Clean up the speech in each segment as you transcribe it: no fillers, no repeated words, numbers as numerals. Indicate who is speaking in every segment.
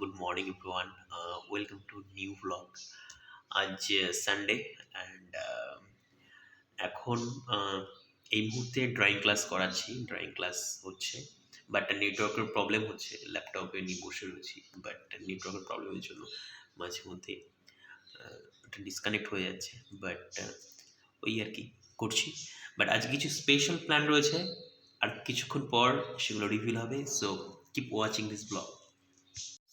Speaker 1: Good morning, everyone. Welcome to new vlog. আজ Sunday and এখন এই মুহূর্তে ড্রয়িং ক্লাস করাচ্ছি। ড্রয়িং ক্লাস হচ্ছে, বাট নেটওয়ার্কের প্রবলেম হচ্ছে। ল্যাপটপে নিয়ে বসে রয়েছি, বাট নেটওয়ার্কের প্রবলেমের জন্য মাঝে মধ্যে ওটা ডিসকানেক্ট হয়ে যাচ্ছে। বাট ওই আর কি করছি। বাট আজ কিছু স্পেশাল প্ল্যান রয়েছে, আর কিছুক্ষণ পর সেগুলো রিভিল হবে। So keep watching this blog.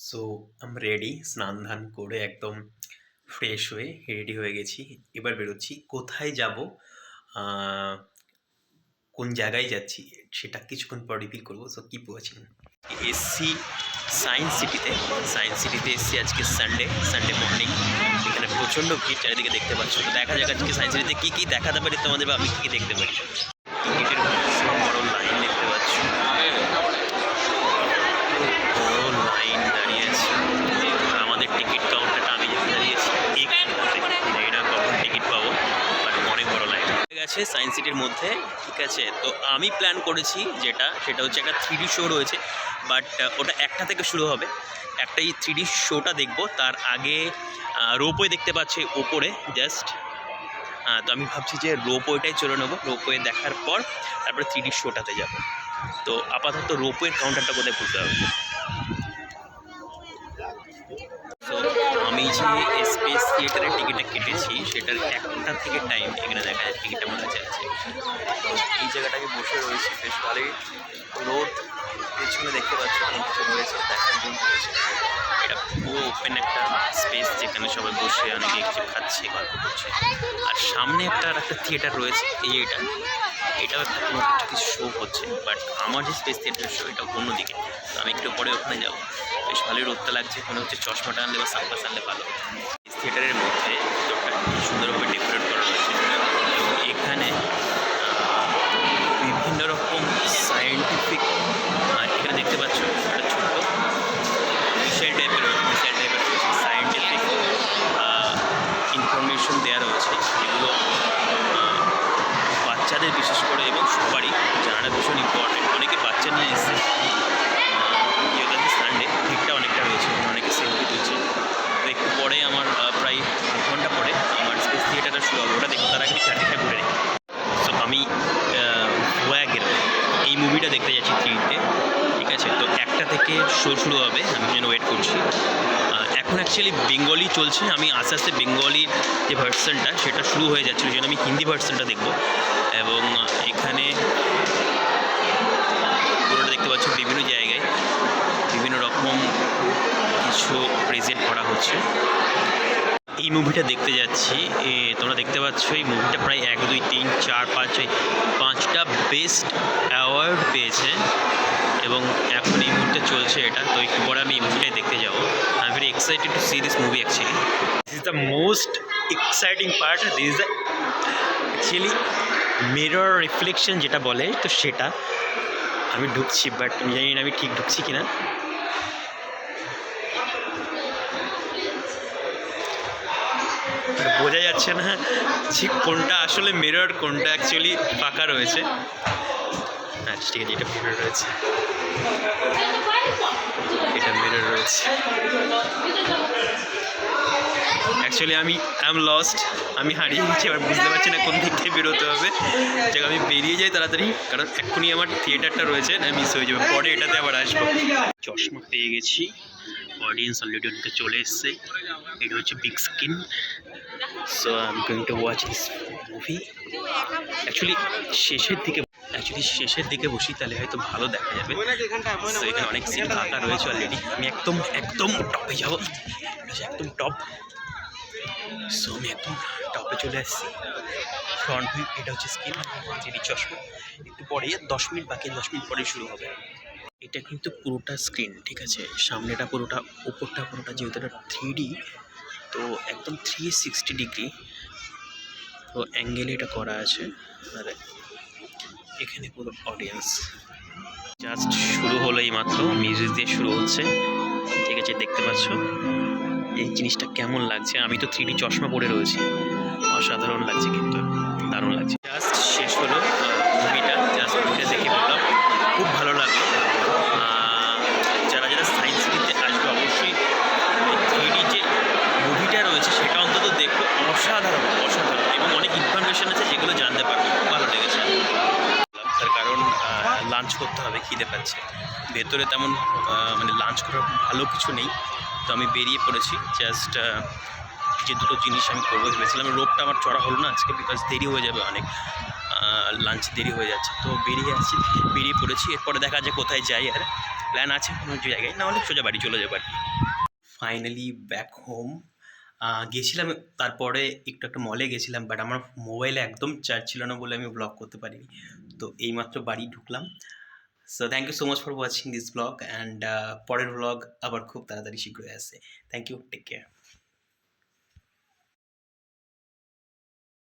Speaker 1: So আমি রেডি, স্নান ধান করে একদম ফ্রেশ হয়ে রেডি হয়ে গেছি। এবার বেরোচ্ছি। কোথায় যাব, কোন জায়গায় যাচ্ছি সেটা কিছুক্ষণ পর রিভিল করবো। So keep watching. এসছি সায়েন্স সিটিতে এসছি আজকে সানডে মর্নিং। এখানে প্রচণ্ড ভিড়, চারিদিকে দেখতে পাচ্ছ। তো দেখা যাক আজকে সায়েন্স সিটিতে কী কী দেখাতে পারি তোমাদের, বা আমি কী কী দেখতে পারি। টিকিটের ভীষণ বড় লাইন দেখতে পাচ্ছ, বড় লাইন দাঁড়িয়ে আছে। আর আমাদের টিকিট কাউন্টারটা আমি যেখানে দাঁড়িয়েছি এইটা কখন টিকিট পাবো, বাট অনেক বড় লাইন গেছে সায়েন্স সিটির মধ্যে। ঠিক আছে, তো আমি প্ল্যান করেছি সেটা হচ্ছে একটা 3D শো রয়েছে, বাট ওটা 1টা থেকে শুরু হবে। একটা এই 3D শোটা দেখবো, তার আগে রোপওয়ে দেখতে পাচ্ছি ওপরে জাস্ট। তো আমি ভাবছি যে রোপওয়েটাই চলে নেবো। রোপওয়ে দেখার পর তারপরে 3D শোটাতে যাব। তো আপাতত রোপওয়ের কাউন্টারটা কোথায় খুলতে হবে। তো আমি যে স্পেস থিয়েটারের টিকিটটা কেটেছি সেটার 1টা থেকে টাইম এখানে দেখা যায়, টিকিটটা আমার কাছে আছে। এই জায়গাটা আমি বসে রয়েছি, বেশ ভালোই রোড পেছনে দেখতে পাচ্ছি অনেক কিছু রয়েছে, দেখার জন্য রয়েছে। এটা পুরো ওপেন একটা স্পেস, যেখানে সবাই বসে অনেকে কিছু খাচ্ছে, গল্প করছে। আর সামনে একটা থিয়েটার রয়েছে, এটাও একটা কোনো কিছু শো হচ্ছে, বাট আমার যে স্পেস থিয়েটারের শো এটা অন্যদিকে। তো আমি একটু পরে ওখানে যাবো। বেশ ভালোই রোদটা লাগছে, মনে হচ্ছে চশমাটা আনলে বা সানগ্লাস আনলে ভালো। থিয়েটারের মধ্যে ভিতরটা সুন্দরভাবে ডেকোরেট করা হয়েছে, এবং এখানে বিভিন্ন রকম সায়েন্টিফিক, এখানে দেখতে পাচ্ছ একটা ছোট্ট মিসাইল টাইপের রয়েছে, সায়েন্টিফিক ইনফরমেশন দেওয়া রয়েছে, যেগুলো বাচ্চাদের বিশেষ করে এবং সবারই জানাটা ভীষণ ইম্পর্টেন্ট। অনেকে বাচ্চা নিয়ে এসছে, যেহেতু সানডে ভিড়টা অনেকটা রয়েছে, অনেকে সেলফি তুলছে। তো একটু পরে আমার প্রায় 8 ঘন্টা পরে আমার স্পেস থিয়েটারটা শুরু হবে, ওটা দেখো। তার আগে চারদিকটা ঘুরে নিই। সো আমি ওয়াগের এই মুভিটা দেখতে যাচ্ছি 3D-তে। ঠিক আছে, তো 1টা থেকে শো শুরু হবে, আমি যেন ওয়েট করছি। এখন অ্যাকচুয়ালি বেঙ্গলি চলছে, আমি আস্তে আস্তে বেঙ্গলির যে ভার্সনটা সেটা শুরু হয়ে যাচ্ছিলো, যেন আমি হিন্দি ভার্সনটা দেখবো। এবং এখানে পুরোটা দেখতে পাচ্ছ, বিভিন্ন জায়গায় বিভিন্ন রকম কিছু প্রেজেন্ট করা হচ্ছে। এই মুভিটা দেখতে যাচ্ছি, তোমরা দেখতে পাচ্ছ এই মুভিটা প্রায় 1, 2, 3, 4, 5টা বেস্ট অ্যাওয়ার্ড পেয়েছে, এবং এখন এই মুহূর্তে চলছে এটা। তো একটু পরে আমি এই মুভিটাই দেখতে যাবো। I am very excited to C this movie actually. This is the most exciting part. This is the actually mirror reflection যেটা বলে, তো সেটা আমি ঢুকছি, বাট আমি জানি না আমি ঠিক ঢুকছি কিনা। বোঝা যাচ্ছে না যে কোনটা আসলে মিরর, কোনটা অ্যাকচুয়ালি ফাঁকা রয়েছে। আচ্ছা ঠিক আছে, এটা মিরর রয়েছে, এটা মিরর রয়েছে। অ্যাকচুয়ালি আমি আই এম লস্ট, আমি হারিয়ে গেছি। এবার বুঝতে পারছি না কোন দিক থেকে বেরোতে হবে। যাক আমি বেরিয়ে যাই তাড়াতাড়ি, কারণ এক্ষুনি আমার থিয়েটারটা রয়েছে, না মিস হয়ে যাবে। পরে এটাতে আবার আসবো। চশমা পেয়ে গেছি, অডিয়েন্স অলরেডি অনেকে চলে এসছে। এটা হচ্ছে big screen. So I am going to watch this movie. Actually শেষের দিকে বসি, তাহলে হয়তো ভালো দেখা যাবে। সো এখানে অনেক সিট ফাঁকা রয়েছে অলরেডি। আমি একদম টপে যাবো, একদম টপ। সো আমি একদম টপে চলে আসছি। ফ্রন্ট ভিউ, এটা হচ্ছে স্ক্রিন, 3D চশমা। একটু পরে 10 মিনিট বাকি, 10 মিনিট পরে শুরু হবে। এটা কিন্তু পুরোটা স্ক্রিন, ঠিক আছে। সামনেটা পুরোটা, উপরটা পুরোটা, যেহেতু এটা 3D, তো একদম 360 ডিগ্রি তো অ্যাঙ্গেলে এটা করা আছে। আর এখানে পুরো অডিয়েন্স। জাস্ট শুরু হলো, এই মাত্র মিউজিক দিয়ে শুরু হচ্ছে। ঠিক আছে, দেখতে পাচ্ছ এই জিনিসটা কেমন লাগছে। আমি তো 3D চশমা পরে রয়েছি, অসাধারণ লাগছে, কিন্তু দারুণ লাগছে। জাস্ট শেষ হলো মুভিটা, দেখে বললাম খুব ভালো লাগলো। যারা সায়েন্স সিটিতে আসবে অবশ্যই করতে হবে, খিদে পাচ্ছে। ভেতরে তেমন মানে লাঞ্চ করার ভালো কিছু নেই, তো আমি বেরিয়ে পড়েছি। জাস্ট যে দুটো জিনিস আমি করবো ভেবেছিলাম, রোপটা আমার চড়া হলো না আজকে, বিকজ দেরি হয়ে যাবে অনেক, লাঞ্চ দেরি হয়ে যাচ্ছে, তো বেরিয়ে পড়েছি। এরপরে দেখা যায় কোথায় যাই, আর প্ল্যান আছে কোনো জায়গায়, না হলে সোজা বাড়ি চলে যাবো আর কি। Finally back home. গেছিলাম, তারপরে একটু একটা মলে গেছিলাম, বাট আমার মোবাইলে একদম চার্জ ছিল না বলে আমি ব্লগ করতে পারিনি। তো এইমাত্র বাড়ি ঢুকলাম। So thank you so much for watching this blog, and পরের ব্লগ আবার খুব তাড়াতাড়ি শীঘ্রই আসে। Thank you, take care.